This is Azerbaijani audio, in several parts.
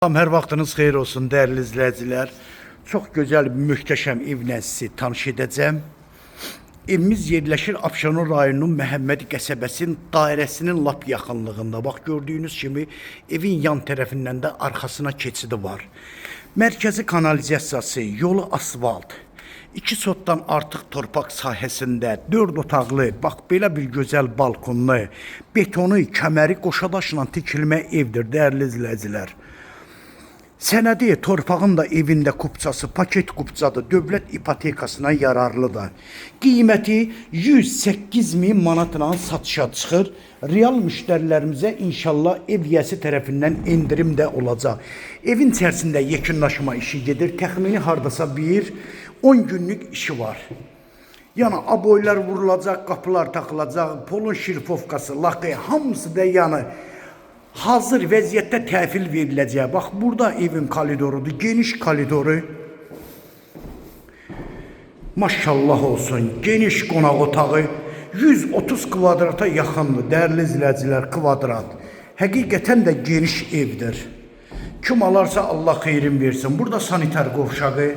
Her vaxtınız xeyir olsun değerli izləyicilər. Çox gözəl, möhtəşəm evlə sizi tanış edəcəm. Evimiz yerləşir Abşeron rayonunun Məhəmmədi qəsəbəsinin dairəsinin lap yaxınlığında. Bax gördüyünüz kimi evin yan tərəfindən də arxasına keçidi var. Mərkəzi kanalizasiyası, yolu asfalt. 2 sotdan artıq torpaq sahəsində 4 otaqlı, bax belə bir gözəl balkonlu, betonu, kəməri qoşadaşla tikilmə evdir değerli izləyicilər. Sənədi torpağın da evində kupçası, paket kupçadır, dövlət ipotekasına yararlıdır. Qiyməti 108.000 manatla satışa çıxır. Real müştərilərimizə inşallah ev yiyəsi tərəfindən endirim də olacaq. Evin içərisində yekunlaşma işi gedir. Təxmini hardasa 10 günlük işi var. Yəni aboylar vurulacaq, qapılar taxılacaq, polun şirfovkası, lakı, hamısı da yəni hazır vəziyyətdə təhvil veriləcək. Bax burada evin koridorudur, geniş koridoru. Maşallah olsun, geniş qonaq otağı 130 kvadrata yaxındır değerli izləyicilər, kvadrat. Həqiqətən də geniş evdir. Kim alarsa Allah xeyrin versin. Burada sanitar qovşağı.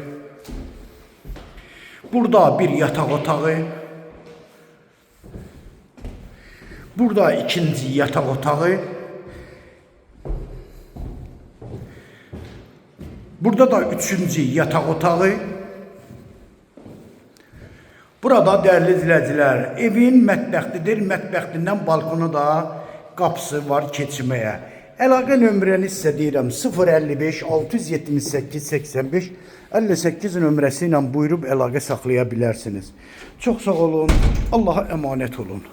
Burada bir yataq otağı. Burada ikinci yataq otağı. Burada da 3. yataq otağı. Burada değerli izləyicilər, evin mətbəxtidir. Mətbəxtindən balkonu da qapısı var keçməyə. Əlaqə nömrəni sizə deyirəm 055 678 85 58 nömrəsi ilə buyurub əlaqə saxlaya bilərsiniz. Çox sağ olun. Allah'a emanet olun.